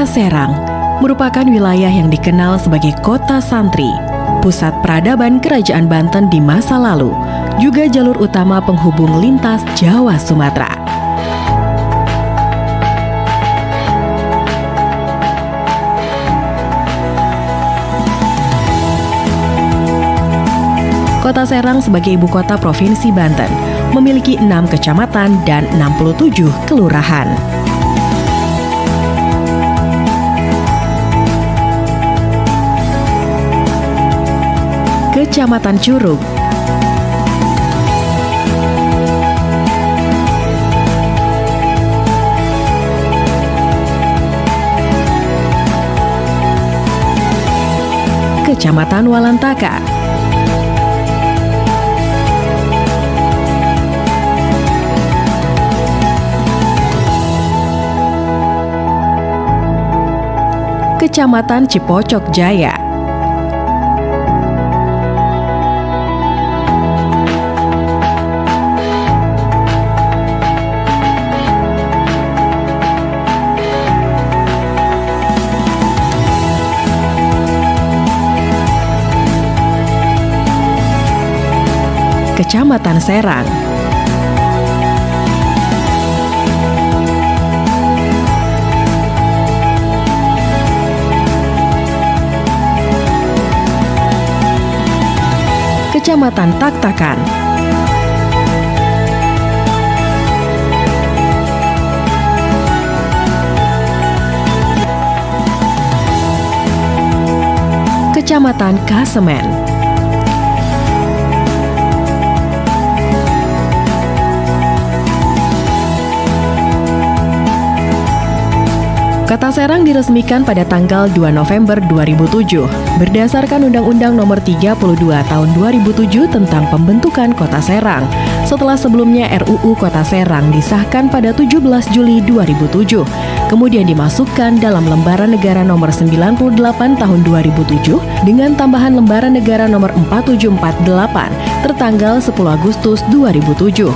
Kota Serang merupakan wilayah yang dikenal sebagai kota santri, pusat peradaban Kerajaan Banten di masa lalu, juga jalur utama penghubung lintas Jawa Sumatera. Kota Serang sebagai ibu kota Provinsi Banten memiliki 6 kecamatan dan 67 kelurahan. Kecamatan Curug, Kecamatan Walantaka, Kecamatan Cipocok Jaya, Kecamatan Serang, Kecamatan Taktakan, Kecamatan Kasemen, Kota Serang diresmikan pada tanggal 2 November 2007 berdasarkan Undang-Undang Nomor 32 Tahun 2007 tentang Pembentukan Kota Serang. Setelah sebelumnya RUU Kota Serang disahkan pada 17 Juli 2007, kemudian dimasukkan dalam Lembaran Negara Nomor 98 Tahun 2007 dengan tambahan Lembaran Negara Nomor 4748 tertanggal 10 Agustus 2007.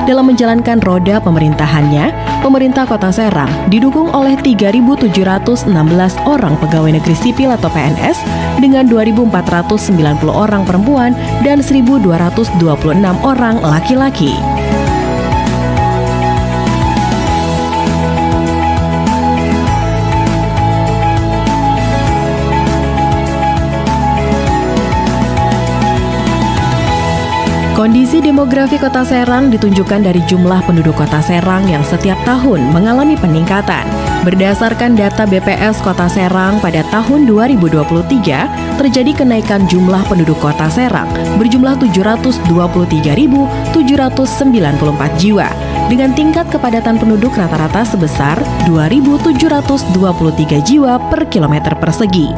Dalam menjalankan roda pemerintahannya, pemerintah Kota Serang didukung oleh 3.716 orang pegawai negeri sipil atau PNS dengan 2.490 orang perempuan dan 1.226 orang laki-laki. Kondisi demografi Kota Serang ditunjukkan dari jumlah penduduk Kota Serang yang setiap tahun mengalami peningkatan. Berdasarkan data BPS Kota Serang pada tahun 2023, terjadi kenaikan jumlah penduduk Kota Serang berjumlah 723.794 jiwa dengan tingkat kepadatan penduduk rata-rata sebesar 2.723 jiwa per kilometer persegi.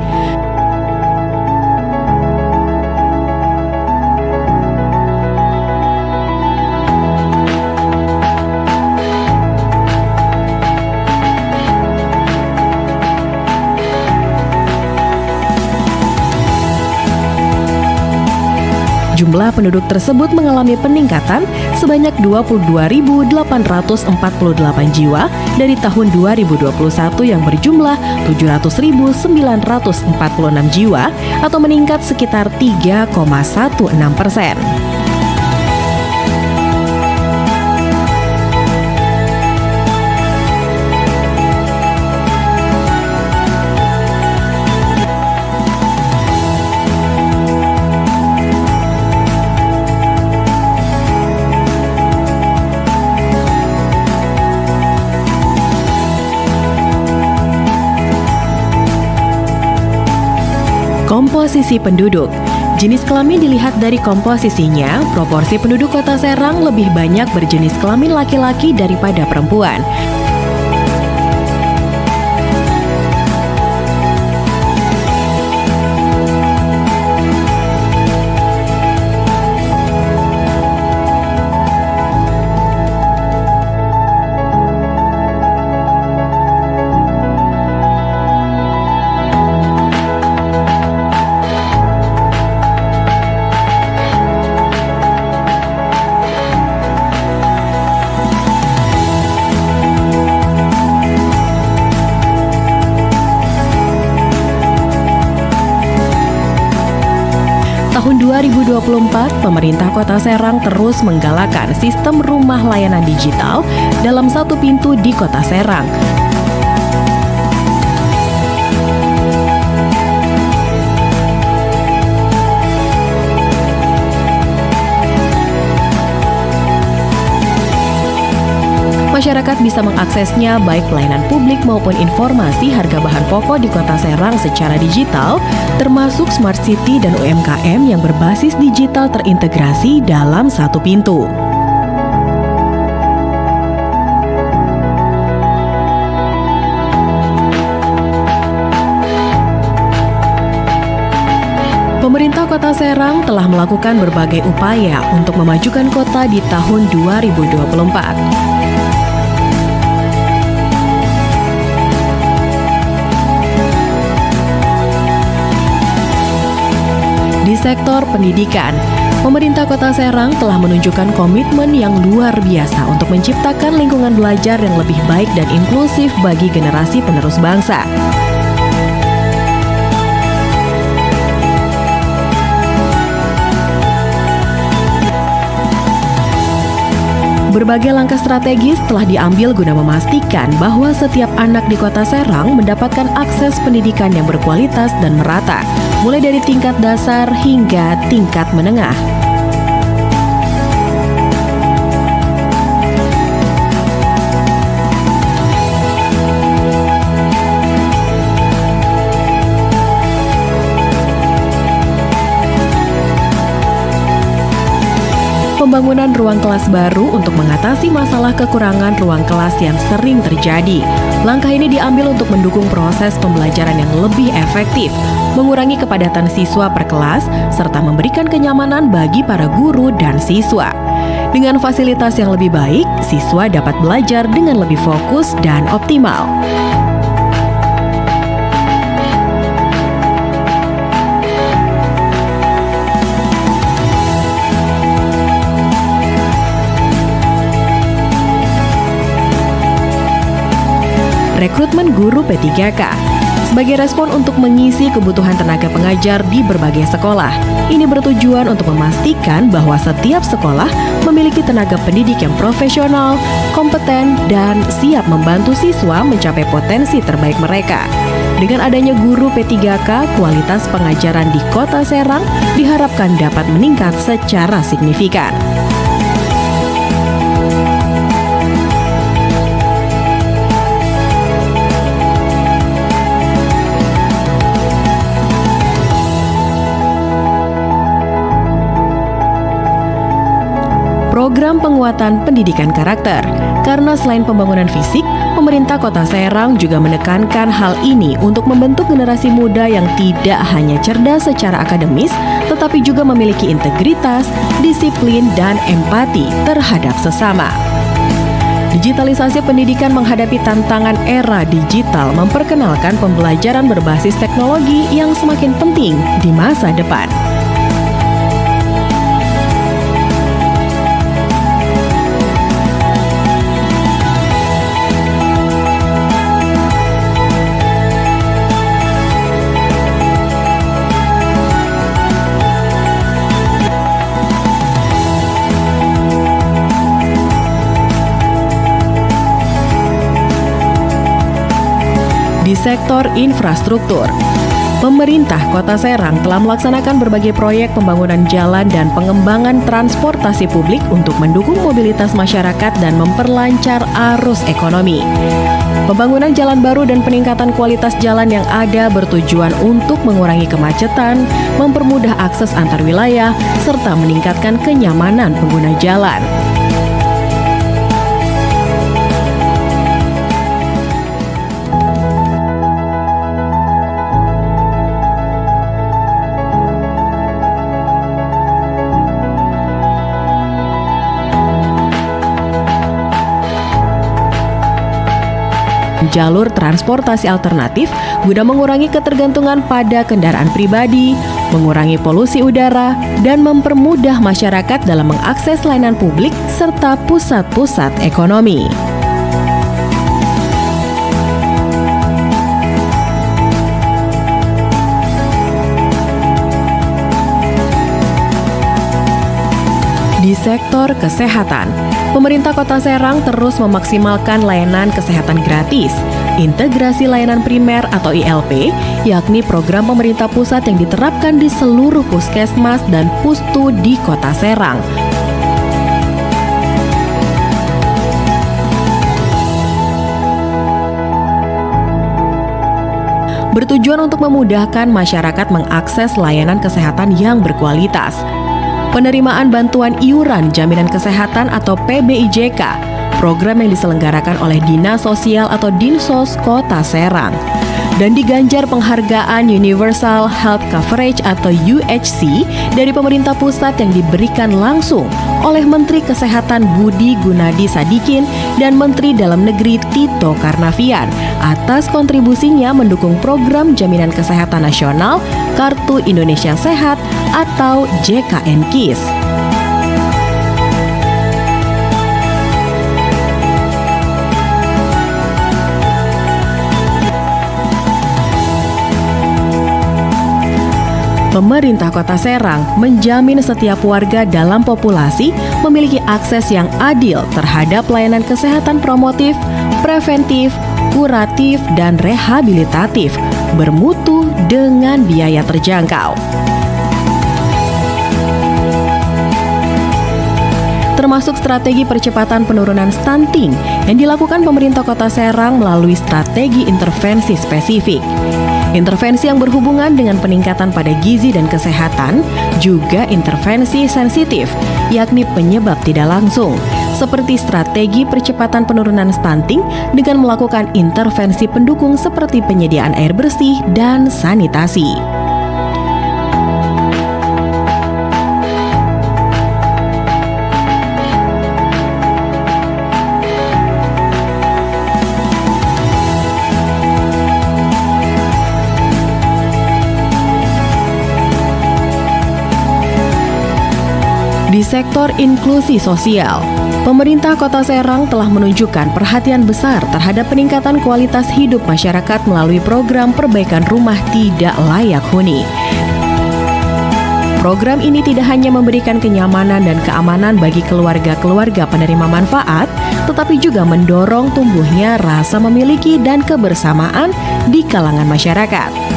Jumlah penduduk tersebut mengalami peningkatan sebanyak 22.848 jiwa dari tahun 2021 yang berjumlah 700.946 jiwa atau meningkat sekitar 3,16%. Komposisi penduduk. Jenis kelamin dilihat dari komposisinya, proporsi penduduk Kota Serang lebih banyak berjenis kelamin laki-laki daripada perempuan. 2024, pemerintah Kota Serang terus menggalakkan sistem rumah layanan digital dalam satu pintu di Kota Serang. Masyarakat bisa mengaksesnya baik pelayanan publik maupun informasi harga bahan pokok di Kota Serang secara digital, termasuk Smart City dan UMKM yang berbasis digital terintegrasi dalam satu pintu. Pemerintah Kota Serang telah melakukan berbagai upaya untuk memajukan kota di tahun 2024. Di sektor pendidikan, pemerintah Kota Serang telah menunjukkan komitmen yang luar biasa untuk menciptakan lingkungan belajar yang lebih baik dan inklusif bagi generasi penerus bangsa. Berbagai langkah strategis telah diambil guna memastikan bahwa setiap anak di Kota Serang mendapatkan akses pendidikan yang berkualitas dan merata, mulai dari tingkat dasar hingga tingkat menengah. Pembangunan ruang kelas baru untuk mengatasi masalah kekurangan ruang kelas yang sering terjadi. Langkah ini diambil untuk mendukung proses pembelajaran yang lebih efektif, mengurangi kepadatan siswa per kelas, serta memberikan kenyamanan bagi para guru dan siswa. Dengan fasilitas yang lebih baik, siswa dapat belajar dengan lebih fokus dan optimal. Rekrutmen guru P3K sebagai respon untuk mengisi kebutuhan tenaga pengajar di berbagai sekolah. Ini bertujuan untuk memastikan bahwa setiap sekolah memiliki tenaga pendidik yang profesional, kompeten, dan siap membantu siswa mencapai potensi terbaik mereka. Dengan adanya guru P3K, kualitas pengajaran di Kota Serang diharapkan dapat meningkat secara signifikan. Program penguatan pendidikan karakter. Karena selain pembangunan fisik, pemerintah Kota Serang juga menekankan hal ini untuk membentuk generasi muda yang tidak hanya cerdas secara akademis, tetapi juga memiliki integritas, disiplin, dan empati terhadap sesama. Digitalisasi pendidikan menghadapi tantangan era digital memperkenalkan pembelajaran berbasis teknologi yang semakin penting di masa depan. Di sektor infrastruktur, pemerintah Kota Serang telah melaksanakan berbagai proyek pembangunan jalan dan pengembangan transportasi publik untuk mendukung mobilitas masyarakat dan memperlancar arus ekonomi. Pembangunan jalan baru dan peningkatan kualitas jalan yang ada bertujuan untuk mengurangi kemacetan, mempermudah akses antar wilayah, serta meningkatkan kenyamanan pengguna jalan. Jalur transportasi alternatif guna mengurangi ketergantungan pada kendaraan pribadi, mengurangi polusi udara, dan mempermudah masyarakat dalam mengakses layanan publik serta pusat-pusat ekonomi. Di sektor kesehatan, pemerintah Kota Serang terus memaksimalkan layanan kesehatan gratis, integrasi layanan primer atau ILP, yakni program pemerintah pusat yang diterapkan di seluruh puskesmas dan pustu di Kota Serang. Bertujuan untuk memudahkan masyarakat mengakses layanan kesehatan yang berkualitas. Penerimaan bantuan iuran jaminan kesehatan atau PBIJK, program yang diselenggarakan oleh Dinas Sosial atau Dinsos Kota Serang. Dan diganjar penghargaan Universal Health Coverage atau UHC dari pemerintah pusat yang diberikan langsung oleh Menteri Kesehatan Budi Gunadi Sadikin dan Menteri Dalam Negeri Tito Karnavian atas kontribusinya mendukung program Jaminan Kesehatan Nasional Kartu Indonesia Sehat atau JKN-KIS. Pemerintah Kota Serang menjamin setiap warga dalam populasi memiliki akses yang adil terhadap layanan kesehatan promotif, preventif, kuratif, dan rehabilitatif, bermutu dengan biaya terjangkau. Termasuk strategi percepatan penurunan stunting yang dilakukan pemerintah Kota Serang melalui strategi intervensi spesifik. Intervensi yang berhubungan dengan peningkatan pada gizi dan kesehatan, juga intervensi sensitif, yakni penyebab tidak langsung, seperti strategi percepatan penurunan stunting dengan melakukan intervensi pendukung seperti penyediaan air bersih dan sanitasi. Di sektor inklusi sosial, pemerintah Kota Serang telah menunjukkan perhatian besar terhadap peningkatan kualitas hidup masyarakat melalui program perbaikan rumah tidak layak huni. Program ini tidak hanya memberikan kenyamanan dan keamanan bagi keluarga-keluarga penerima manfaat, tetapi juga mendorong tumbuhnya rasa memiliki dan kebersamaan di kalangan masyarakat.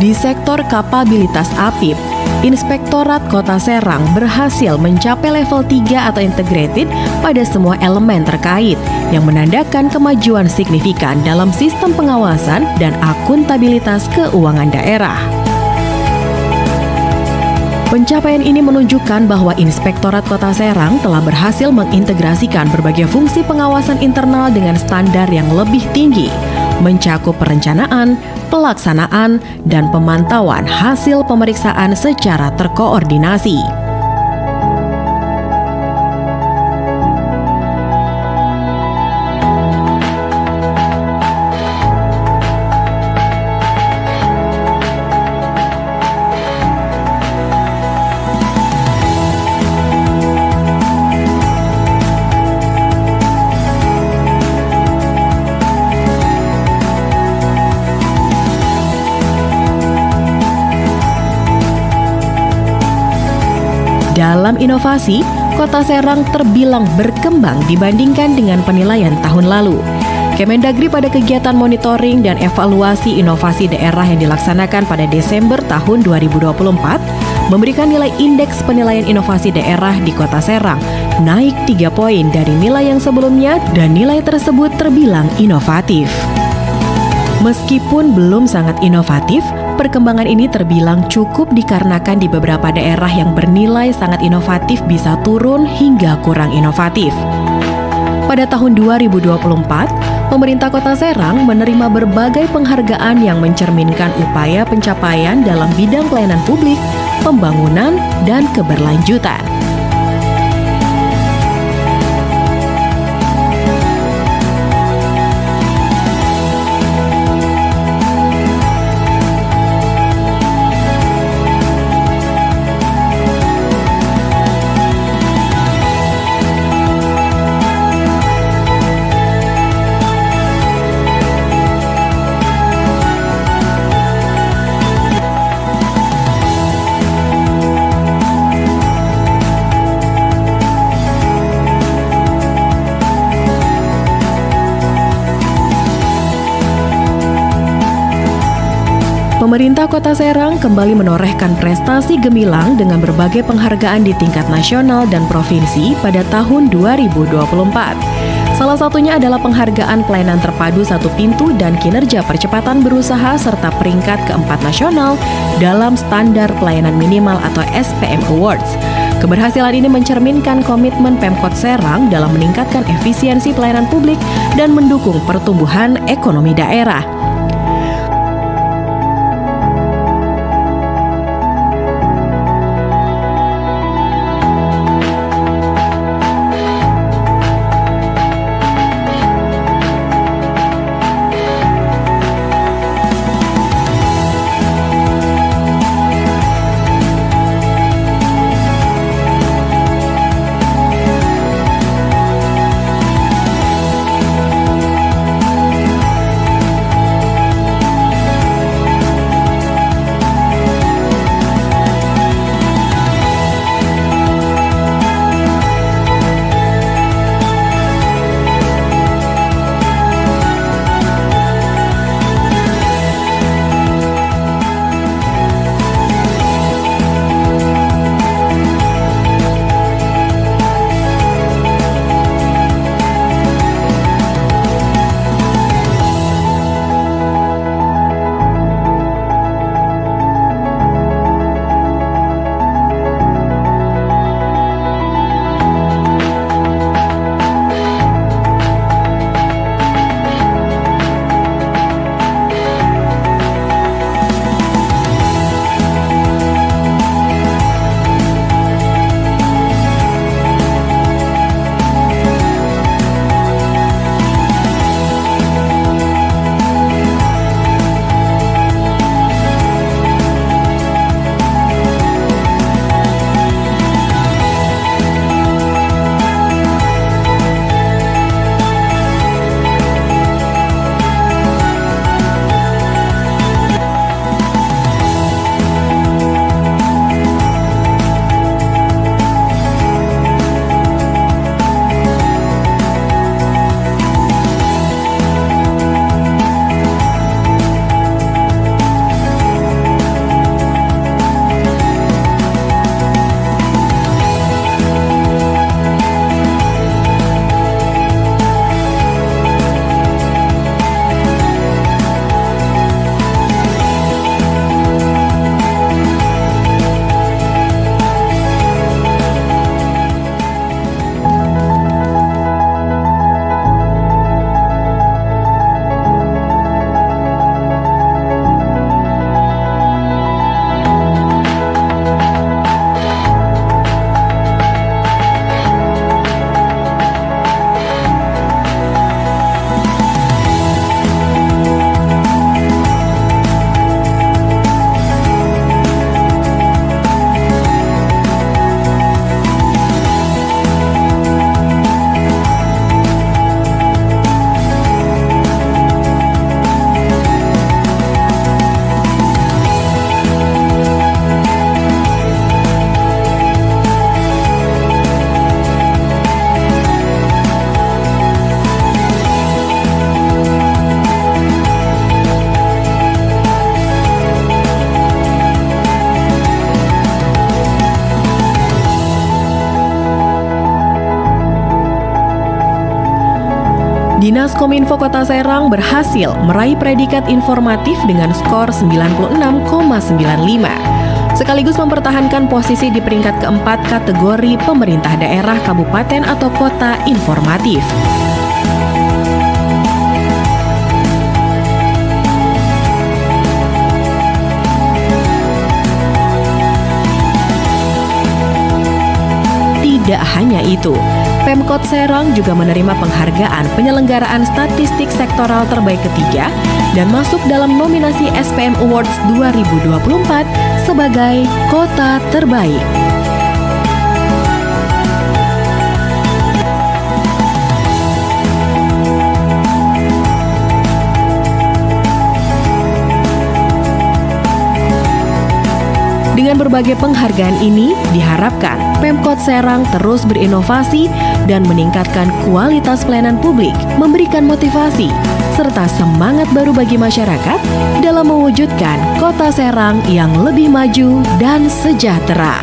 Di sektor kapabilitas APIP, Inspektorat Kota Serang berhasil mencapai level 3 atau integrated pada semua elemen terkait yang menandakan kemajuan signifikan dalam sistem pengawasan dan akuntabilitas keuangan daerah. Pencapaian ini menunjukkan bahwa Inspektorat Kota Serang telah berhasil mengintegrasikan berbagai fungsi pengawasan internal dengan standar yang lebih tinggi, mencakup perencanaan, pelaksanaan, dan pemantauan hasil pemeriksaan secara terkoordinasi. Dalam inovasi, Kota Serang terbilang berkembang dibandingkan dengan penilaian tahun lalu. Kemendagri pada kegiatan monitoring dan evaluasi inovasi daerah yang dilaksanakan pada Desember tahun 2024 memberikan nilai indeks penilaian inovasi daerah di Kota Serang naik 3 poin dari nilai yang sebelumnya dan nilai tersebut terbilang inovatif. Meskipun belum sangat inovatif, perkembangan ini terbilang cukup dikarenakan di beberapa daerah yang bernilai sangat inovatif bisa turun hingga kurang inovatif. Pada tahun 2024, pemerintah Kota Serang menerima berbagai penghargaan yang mencerminkan upaya pencapaian dalam bidang pelayanan publik, pembangunan, dan keberlanjutan. Pemerintah Kota Serang kembali menorehkan prestasi gemilang dengan berbagai penghargaan di tingkat nasional dan provinsi pada tahun 2024. Salah satunya adalah penghargaan pelayanan terpadu satu pintu dan kinerja percepatan berusaha serta peringkat keempat nasional dalam standar pelayanan minimal atau SPM Awards. Keberhasilan ini mencerminkan komitmen Pemkot Serang dalam meningkatkan efisiensi pelayanan publik dan mendukung pertumbuhan ekonomi daerah. Dinas Kominfo Kota Serang berhasil meraih predikat informatif dengan skor 96,95. Sekaligus mempertahankan posisi di peringkat keempat kategori pemerintah daerah, kabupaten atau kota informatif. Tidak hanya itu, Pemkot Serang juga menerima penghargaan penyelenggaraan statistik sektoral terbaik ketiga dan masuk dalam nominasi SPM Awards 2024 sebagai Kota Terbaik. Dengan berbagai penghargaan ini, diharapkan Pemkot Serang terus berinovasi dan meningkatkan kualitas pelayanan publik, memberikan motivasi, serta semangat baru bagi masyarakat dalam mewujudkan Kota Serang yang lebih maju dan sejahtera.